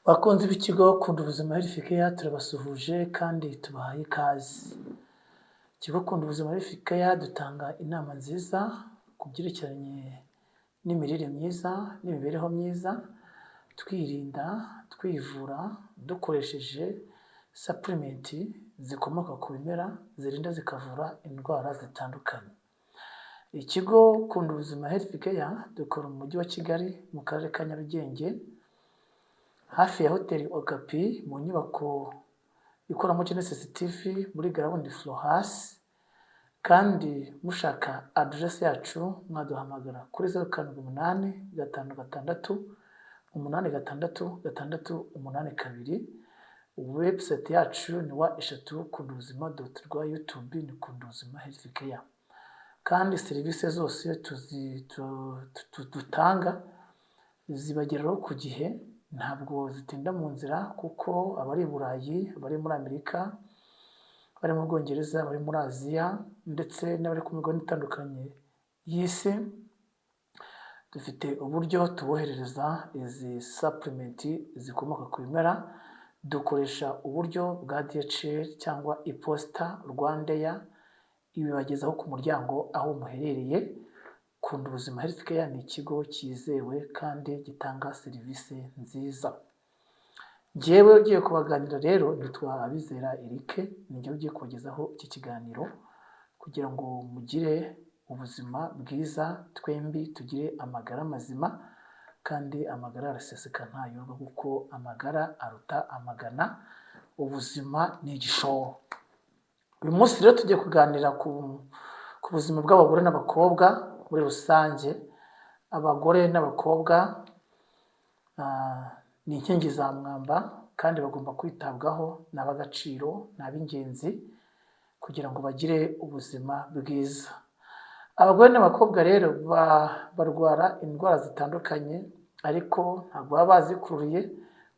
Bakunzi b'ikigo Kunda Ubuzima Health Care turabasuhuje kandi tubahaye ikaze. Ikigo Kunda Ubuzima Health Care dutanga inama nziza ku byerekeranye n'imirire myiza n'imibereho myiza, twirinda, twivura, dukoresheje supplement zikomoka ku bimera zirinda zikavura indwara zitandukanye. Ikigo Kunda Ubuzima Health Care dukora mu mujyi wa Kigali mu karere ka Nyarugenge, hafi ya hoteli Okapi mu nyubako ikoramo Genesis TV muri ground floor hasi, kandi mushaka address yacu mwaduhamagara kuri 0788868682. Website yacu ni wa3kundubuzima.rwa, YouTube ni Kunda Ubuzima Health Care. Kandi serivisi zose dutanga zibageraho ku gihe, ntabwo zitinda mu nzira, kuko abari i Burayi, abari muri Amerika, abari mu Bwongereza, abari muri Aziya ndetse n'abari ku migabane itandukanye y'isi, dufite uburyo tuboherereza izi supplement zikomoka ku bimera. Dukoresha uburyo bwa DHL cyangwa iposita Rwandair, ibibagezaho ku muryango aho muherereye. Kunda Ubuzima Health Care ni ikigo cyizewe kandi gitanga serivisi nziza. Njyewe ugiye kubaganira rero nitwa Abizera Eric, ninjye ugiye kubagezaho iki kiganiro kugira ngo mugire ubuzima bwiza, twembi tugire amagara mazima, kandi amagara araseseka ntayorwa, kuko amagara aruta amagana. Ubuzima ni igishoro. Uyu munsi rero tugiye kuganira ku buzima bw'abagore n'abakobwa muri rusange. Abagore n'abakobwa ni inkingi za mwamba kandi bagomba kwitabwaho, ni ab'agaciro, ni ab'ingenzi kugira ngo bagire ubuzima bwiza. Abagore n'abakobwa rero barwara indwara zitandukanye, ariko ntabwo baba bazikururiye,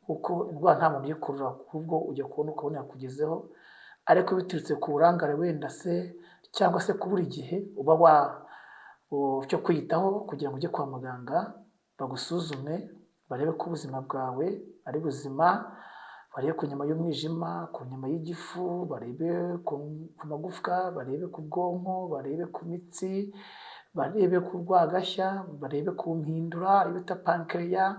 kuko indwara nta muntu uyikurura, ahubwo ujya kubona ukabona yakugezeho, ariko biturutse ku burangare wenda se, cyangwa se kubura igihe uba cyo kwiyitaho kugira ngo ujye kwa muganga bagusuzume, barebe ko ubuzima bwawe ari buzima, barebe ku nyama y'umwijima, ku nyama y'igifu, barebe ku magufwa, barebe ku bwonko, barebe ku mitsi, barebe ku rwagashya, barebe ku mpindura iyo bita pancreas,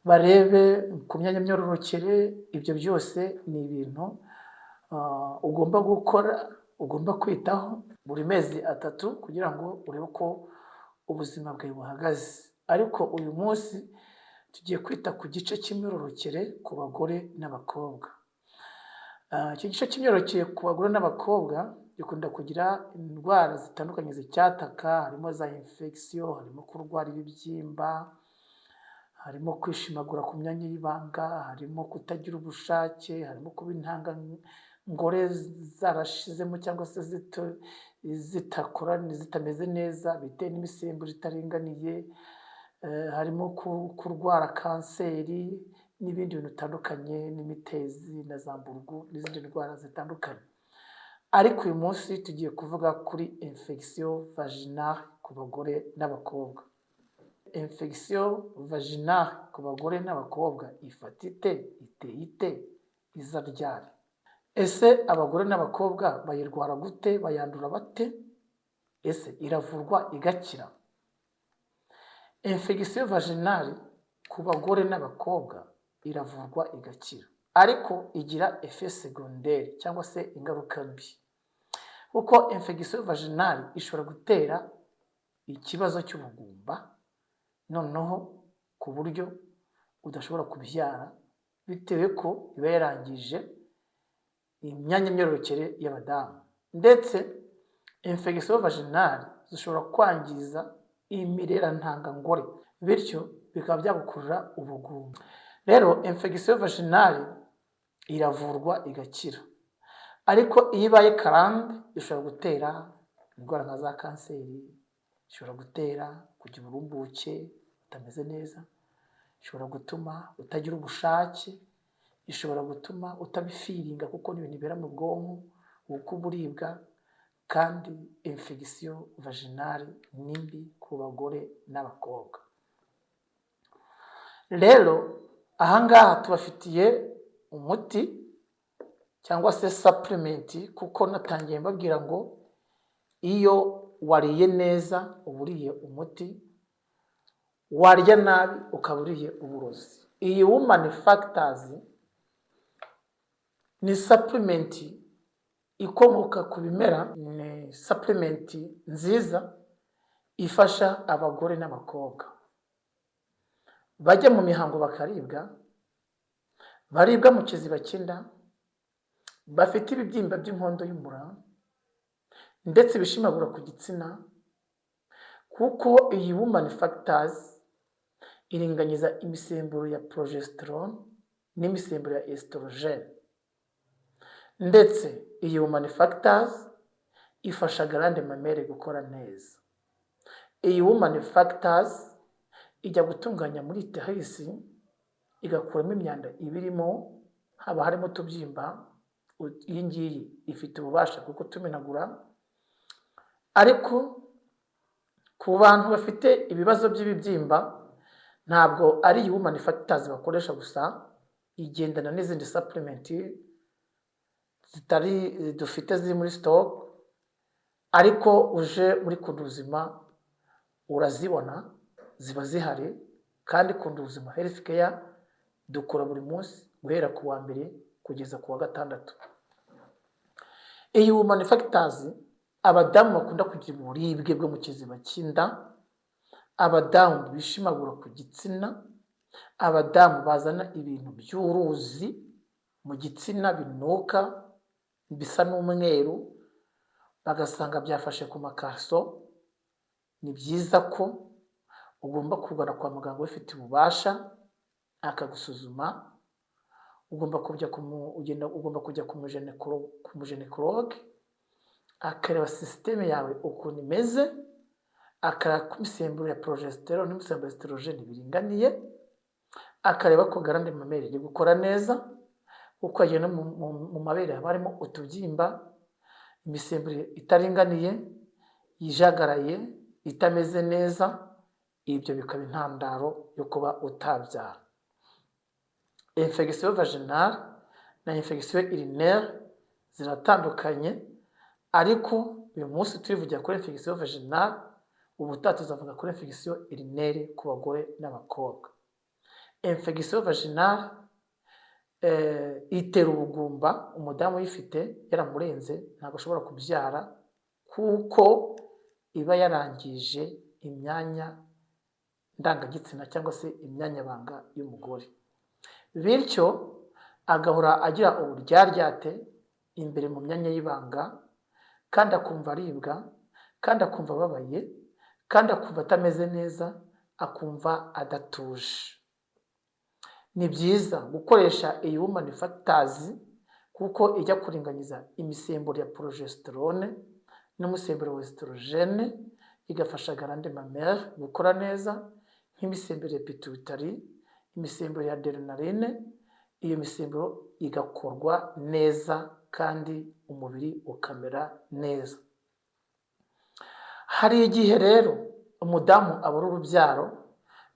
barebe ku myanya myororokere. Ibyo byose ni ibintu ugomba gukora, ugomba kwitaho buri mezi 3 kugira ngo urebe uko ubuzima bwawe buhagaze. Ariko uyu munsi tugiye kwita ku gice cy'imyororokere ku bagore n'abakobwa. Icyo gice cy'imyororokere ku bagore n'abakobwa gikunda kugira indwara zitandukanye zicyataka, harimo za infection, harimo kurwara ibibyimba, harimo kwishimagura ku myanya y'ibanga, harimo kutagira ubushake, harimo kuba intangangore zarashizemo cyangwa se zitameze neza bitewe n'imisemburo itaringaniye, harimo kurwara kanseri n'ibindi bintu bitandukanye, n'imitezi na za mburugu n'izindi ndwara zitandukanye. Ariko uyu munsi tugiye kuvuga kuri infection vaginale ku bagore n'abakobwa. Infection vaginale ku bagore n'abakobwa ifata ite, iteye ite, iza ryari? Ese abagore n'abakobwa bayirwara gute, bayandura bate? Ese iravurwa igakira? Infection vaginale ku bagore n'abakobwa iravurwa igakira, ariko igira effet secondaire cyangwa se ingaruka mbi, kuko infection vaginale ishobora gutera ikibazo cy'ubugumba, noneho ku buryo udashobora kubyara, bitewe ko iba yarangije imyanya myororokere y'abadamu. Ndetse infection vaginale zishobora kwangiza imirera ntangangore, bityo bikaba byagukurura ubugumba. Rero infection vaginale iravurwa igakira, ariko iyo ibaye karande ishobora gutera indwara nka za kanseri, ishobora gutera kugira uburumbuke butameze neza, ishobora gutuma utagira ubushake, ishobora gutuma utabifiringa kuko ni ibintu bibera mu bwonko, uko buribwa. Kandi infection vaginale ni mbi ku bagore n'abakobwa. Rero ahangaha tubafitiye umuti cyangwa se supplement, kuko natangiye mbabwira ngo iyo wariye neza uburiye umuti, warya nabi ukaburiye uburozi. Iyi Woman Factors ni supplement ikomoka ku bimera, ni supplement nziza ifasha abagore n'abakobwa bajya mu mihango bakaribwa, baribwa mu kiziba cy'inda, bafite ibibyimba by'inkondo y'umura ndetse bishimagura ku gitsina, kuko iyi Woman Factors iringaniza imisemburo ya progesterone n'imisemburo ya estrogen. Ndetse iyi Woman Factors ifasha grande mamere gukora neza. Iyi Woman Factors ijya gutunganya muri terisi, igakuramo imyanda ibirimo, haba harimo tubyimba. Iyi ngiyi ifite ububasha kuko tumenagura. Ariko ku bantu bafite ibibazo by'ibibyimba, ntabwo ari iyi Woman Factors bakoresha gusa, igendana n'izindi supplement zitari dufite ziri muri stock, ariko uje muri Kunda Ubuzima urazibona, ziba zihari. Kandi Kunda Ubuzima Health Care dukora buri munsi guhera ku wa mbere kugeza ku wa gatandatu. Iyi Woman Factors abadamu bakunda kugira uburibwe bwo mu kiziba cy'inda, abadamu bishimagura ku gitsina, abadamu bazana ibintu by'uruzi mu gitsina binuka bisa n'umweru bagasanga byafashe ku makaso, ni byiza ko ugomba kugana kwa muganga ufite ububasha akagusuzuma. Ugomba kujya ku mujenekologe akareba systeme yawe ukuntu imeze, akareba ko imisemburo ya progesterone n'imisemburo ya estrogen biringaniye, akareba ko grande mamere iri gukora neza, uko agenda mu mabere haba harimo utubyimba, imisemburo itaringaniye, yijagaraye, itameze neza. Ibyo bikaba intandaro yo kuba utabyara. Infection vaginale na infection urinaire ziratandukanye, ariko uyu munsi turivugira kuri infection vaginale, ubutaha tuzavuga kuri infection urinaire ku bagore n'abakobwa. Infection vaginale itera ubugumba, umudamu uyifite yaramurenze ntabwo ashobora kubyara, kuko iba yarangije imyanya ndangagitsina cyangwa se imyanya banga y'umugore, bityo agahora agira uburyaryate imbere mu myanya y'ibanga, kandi akumva aribwa, kandi akumva ababaye, kandi akumva atameze neza, akumva adatuje. Ni byiza gukoresha iyi Woman Factors kuko ijya kuringaniza imisemburo ya progesterone n'umusemburo wa estrogen, igafasha grande mamere gukora neza, nk'imisemburo ya pituitary, imisemburo ya adrenaline. Iyo misemburo igakorwa neza kandi umubiri ukamera neza. Hari igihe rero umudamu abura urubyaro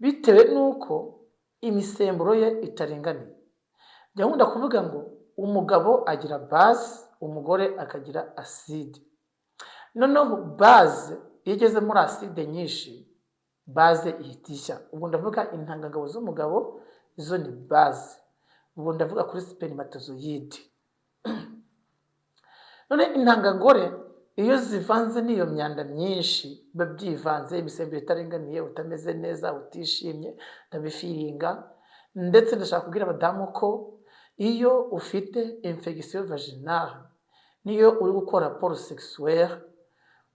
bitewe n'uko imisemburo ye itaringaniye. Ndakunda kuvuga ngo umugabo agira base, umugore akagira acide. Noneho base iyo igeze muri acide nyinshi, base ihita ishya. Ubwo ndavuga intangangabo z'umugabo zo ni base. Ubwo ndavuga kuri spermatozoide. None intangangore iyo zivanze n'iyo myanda myinshi babyivanze, imisemburo itaringaniye, utameze neza, utishimye, utabifiringa. Ndetse ndashaka kubwira abadamu ko iyo ufite infection vaginale niyo uri gukora rapport sexuelle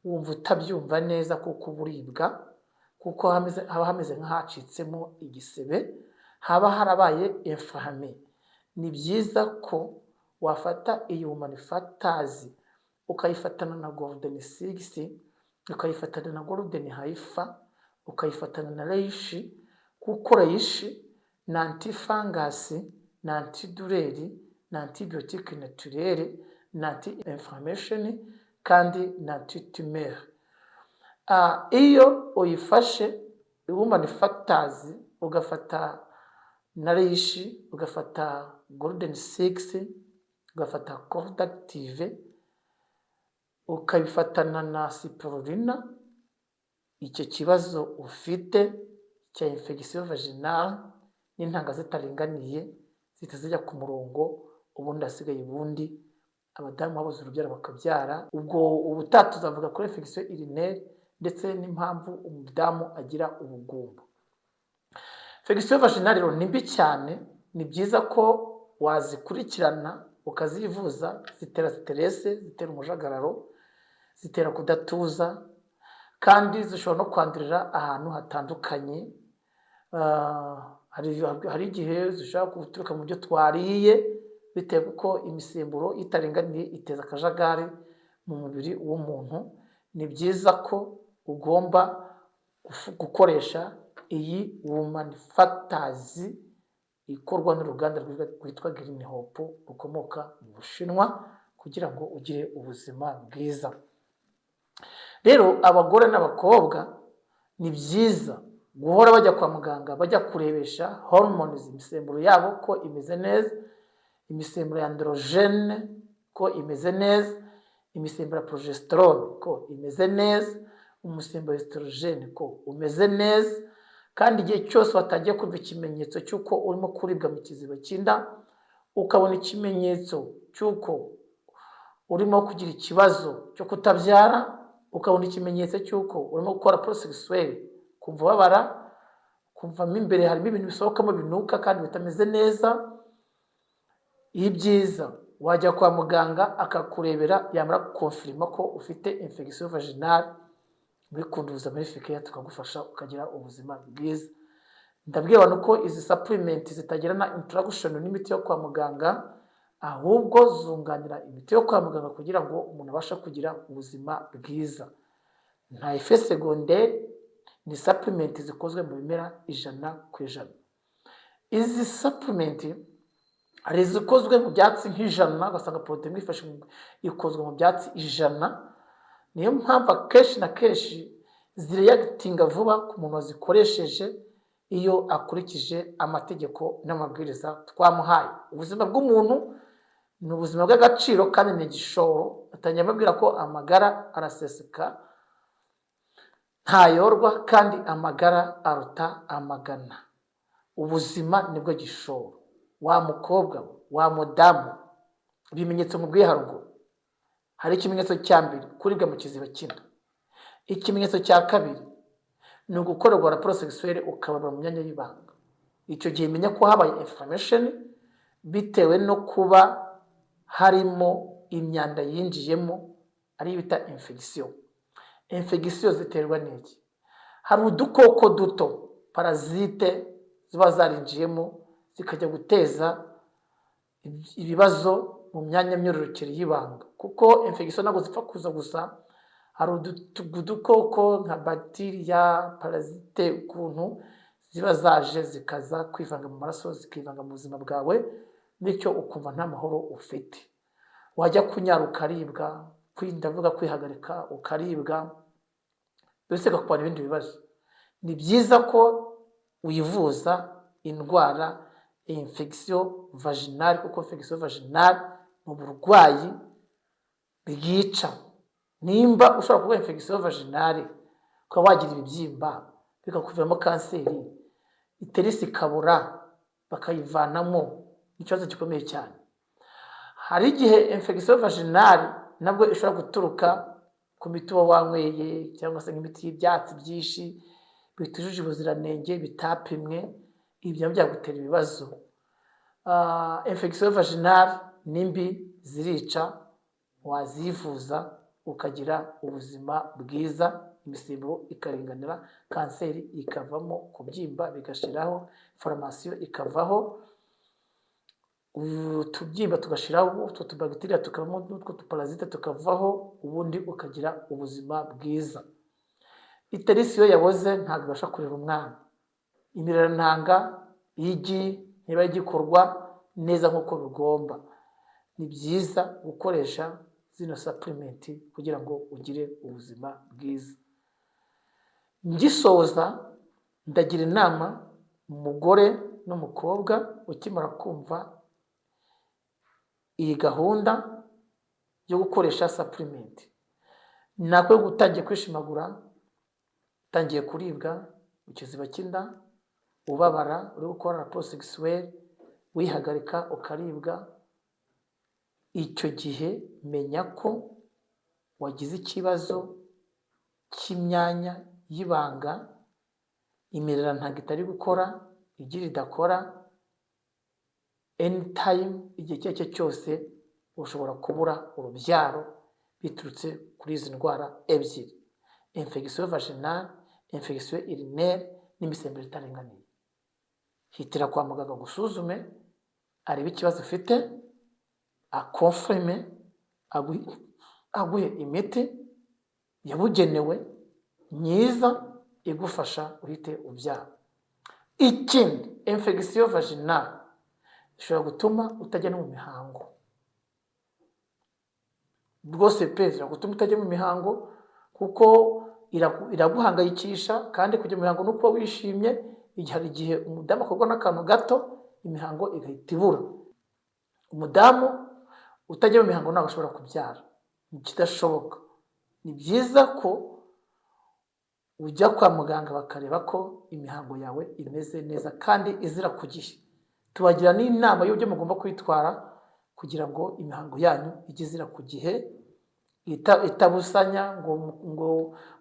wumva utabyumva neza kuko uburibwa, kuko haba hameze nk'ahacitsemo igisebe, haba harabaye inflammé. Ni byiza ko wafata iyi Woman Factors ukayifatana na Golden 6, ukayifatana na Golden Haifa, ukayifatana na Reishi, kuko Reishi ni antifungus, ni antidouleur, ni antibiotique naturelle, ni anti-inflammation kandi ni anti-tumeur. Iyo uyifashe Woman Factors ugafata narishi, ugafata golden 6, ugafata Cordative, ukabifatana na Spirulina, icyo kibazo ufite cya infection vaginale n'intanga zitaringaniye zitazijya ku murongo, ubundi asigaye ubundi abadamu babuze urubyaro bakabyara. Ubwo ubutaha tuzavuga kuri infection urinaire ndetse n'impamvu umudamu agira ubugumba. Infection vaginale rero ni mbi cyane, ni byiza ko wazikurikirana ukazivuza. Zitera stress, zitera umujagararo, zitera kudatuza, kandi zishobora no kwandurira ahantu hatandukanye. Hari igihe zishobora guturuka mu byo twariye, bitewe ko imisemburo itaringaniye iteza akajagari mu mubiri w'umuntu. Ni byiza ko ugomba gukoresha iyi Woman Factors ikorwa n'uruganda rwitwa Green Hope rukomoka mu Bushinwa, kugira ngo ugire ubuzima bwiza. Rero abagore n'abakobwa ni byiza guhora bajya kwa muganga, bajya kurebesha hormones, imisemburo yabo ko imeze neza, imisemburo ya androgene ko imeze neza, imisemburo ya progesterone ko imeze neza, umusemburo wa estrogene ko umeze neza. Kandi igihe cyose watangiye kumva ikimenyetso cy'uko urimo kuribwa mu kiziba cy'inda, ukabona ikimenyetso cy'uko urimo kugira ikibazo cyo kutabyara, ukabona ikimenyetso cy'uko urimo gukora prosexuel, kumva ubabara, kumva mo imbere harimo ibintu bisohokamo binuka kandi bitameze neza, ibyiza wajya kwa muganga akakurebera, yamara gukonfirima ko ufite infection vaginale, muri kunduza muri fikeya tukagufasha ukagira ubuzima bwiza. Ndabwira abantu ko izi supplement zitagirana interaction n'imiti yo kwa muganga, ahubwo zunganira imiti yo kwa muganga kugira ngo umuntu abashe kugira ubuzima bwiza. Nta effet secondaire, ni supplement zikozwe mu bimera 100%. Izi supplement hari izikozwe mu byatsi nk'ijana, ugasanga protein ifashe ikozwe mu byatsi 100. Niyo mpamvu akenshi na kenshi zireactinga vuba ku muntu wazikoresheje iyo akurikije amategeko n'amabwiriza twamuhaye. Ubuzima bw'umuntu ni ubuzima bw'agaciro kandi ni igishoro. Atangiye amabwira ko amagara araseseka ntayorwa, kandi amagara aruta amagana. Ubuzima nibwo gishoro. Wa mukobwa, wa mudamu, ibimenyetso mu bwiharuguru. Hari ikimenyetso cya mbere, kuribwa mu kiziba cy'inda. Ikimenyetso cya kabiri ni ugukorerwa raporo sexuelle ukababara mu myanya y'ibanga. Icyo gihe menya ko habaye inflammation bitewe no kuba harimo imyanda yinjiyemo, ari bita infection. Infection ziterwa n'iki? Hari udukoko duto, parasite, ziba zarinjiyemo zikajya guteza ibibazo mu myanya myororokere y'ibanga. Kuko infection ntabwo zipfa kuza gusa, hari udukoko nka bacteria, parasite, ukuntu ziba zaje zikaza kwivanga mu maraso, zikivanga mu buzima bwawe, bityo ukumva nta mahoro ufite. Wajya kunyara ukaribwa, ndavuga kwihagarika ukaribwa, mbese gakubana ibindi bibazo. Ni byiza ko wivuza indwara infection vaginale, kuko infection vaginale ni uburwayi bwica. Nimba ushobora kuba infection vaginale ukaba wagira ibibyimba bikakuviramo kanseri, iterisi ikabura bakayivanamo, ikibazo gikomeye cyane. Hari igihe infection vaginale nabwo ishobora guturuka ku miti wanyweye, cyangwa se nk'imiti y'ibyatsi byinshi bitujuje ubuziranenge, bitapimwe, ibyo byagutera ibibazo. Infection vaginale nimbi, zirica, wazivuza ukagira ubuzima bwiza, imisemburo ikaringanira, kanseri ikavamo, kubyimba bigashiraho, inflammation ikavaho, utubyimba tugashiraho, utwo tubacteria tukavamo, utwo tuparasite tukavaho, ubundi ukagira ubuzima bwiza. Iterisi iyo yaboze ntabwo ibasha kurera umwana. Imirarantanga y'igi ntiba igikorwa neza nk'uko bigomba. Ni byiza gukoresha zino supplement kugira ngo ugire ubuzima bwiza. Ngisoza ndagira inama umugore n'umukobwa ukimara kumva iyi gahunda yo gukoresha supplement, nako gutangiye kwishimagura, utangiye kuribwa mu kiziba cy'inda, ubabara, uri gukora rapport sexuelle, wihagarika ukaribwa, icyo gihe menya ko wagize ikibazo cy'imyanya y'ibanga, imirira ntabwo itari gukora, igira idakora, anytime, igihe icyo ari cyo cyose ushobora kubura urubyaro biturutse kuri izi ndwara ebyiri: infection vaginale, infection urinaire n'imisemburo itaringaniye. Hitira kwa muganga gusuzume, arebe ikibazo ufite, akonfirme, aguhe imiti yabugenewe myiza igufasha uhite ubyara. Ikindi, infection vaginale ishobora gutuma utajya no mu mihango. Rwose pe ishobora gutuma utajya mu mihango kuko iraguhangayikisha, kandi kujya mu mihango nuko wishimye, hari igihe umudamu akorwa n'akantu gato imihango igahita ibura. Umudamu utajya mu mihango ntabwo ashobora kubyara, ni ikidashoboka. Ni byiza ko ujya kwa muganga bakareba ko imihango yawe imeze neza kandi izira ku gihe. Tubagira n'inama y'uburyo mugomba kwitwara kugira ngo imihango yanyu ijye izira ku gihe, itabusanya ngo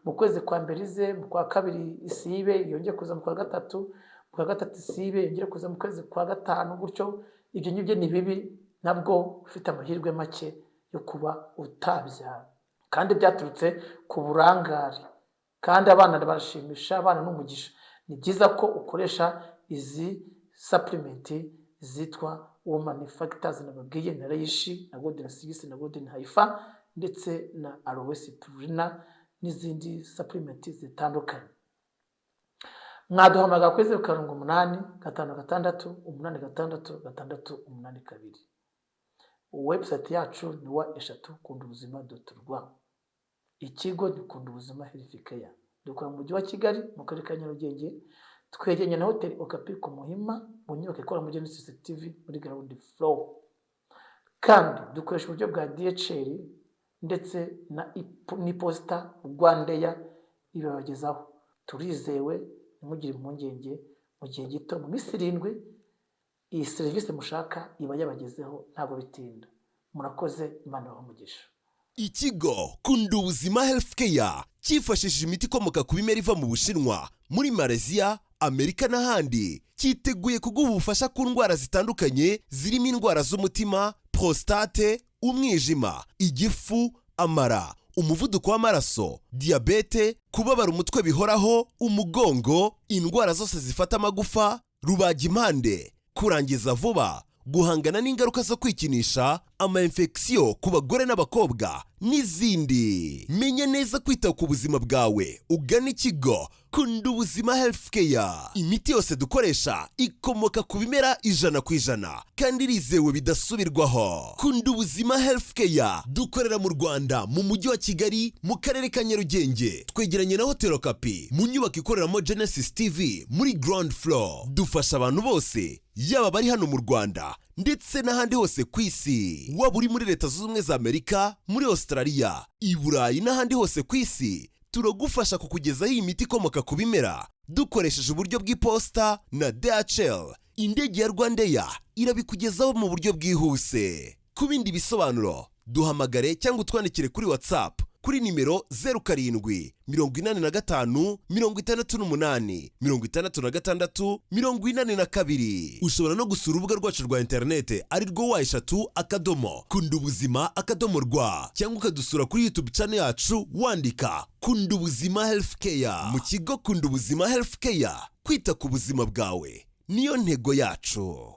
mu kwezi kwa mbere ize, mu kwa kabiri isibe, yongeye kuza mu kwa gatatu, mu kwa gatatu isibe, yongeye kuza mu kwezi kwa gatanu, gutyo. Ibyo ngibyo ni bibi, nabwo ufite amahirwe make yo kuba utabyara, kandi byaturutse ku burangare. Kandi abana barashimisha, abana n'umugisha. Ni byiza ko ukoresha izi supplement zitwa woman factors nababwiye, na reishi na golden six na golden haifa ndetse na aloe citrulina n'izindi supplement zitandukanye. Mwaduhamagara kuri 0785868682. Website yacu ni wa3kundubuzima.rw. Ikigo ni Kundubuzima Health Care. Dukora mu mujyi wa Kigali mu karere ka Nyarugenge, twegeranye na Hotel Okapi ku Muhima, mu nyubako ikora mu Genesis TV muri ground floor. Kandi dukoresha uburyo bwa DHL ndetse n'iposita Rwandair ibabagezaho. Turizewe, ntimugire impungenge, mu gihe gito, mu minsi 7 iyi serivisi mushaka iba yabagezeho, ntabwo bitinda. Murakoze, Imana ibahe. Ikigo Kundubuzima Health Care cyifashishije imiti ikomoka ku bimera iva mu Bushinwa, muri Malaysia, Amerika n'ahandi, cyiteguye kuguha ubufasha ku ndwara zitandukanye zirimo indwara z'umutima, prostate, umwijima, igifu, amara, umuvuduko w'amaraso, diabete, kubabara umutwe bihoraho, umugongo, indwara zose zifata amagufa, rubagimpande, kurangiza vuba, guhangana n'ingaruka zo kwikinisha, ama-infection ku bagore n'abakobwa n'izindi. Menya neza kwita ku buzima bwawe, ugana ikigo Kundubuzima Health Care. Imiti yose dukoresha ikomoka ku bimera 100% kandi irizewe bidasubirwaho. Kundubuzima Health Care dukorera mu Rwanda, mu mujyi wa Kigali, mu karere ka Nyarugenge, twegeranye na Hotel Okapi, mu nyubako ikoreramo Genesis TV muri ground floor. Dufasha abantu bose, yaba bari hano mu Rwanda ndetse n'ahandi hose ku isi. Waba uri muri Leta Zunze Ubumwe za Amerika, muri Australia, i Burayi n'ahandi hose ku isi, turagufasha kukugezaho iyi miti ikomoka ku bimera dukoresheje uburyo bw'iposta na DHL. Indege ya Rwandair irabikugezaho mu buryo bwihuse. Ku bindi bisobanuro, duhamagare cyangwa utwandikire kuri WhatsApp kuri nimero 0785686642. Ushobora no gusura urubuga rwacu rwa interinete ari rwo wa3kundubuzima.rw, cyangwa ukadusura kuri YouTube channel yacu wandika Kundubuzima Health Care. Mu kigo Kundubuzima Health Care, kwita ku buzima bwawe niyo ntego yacu.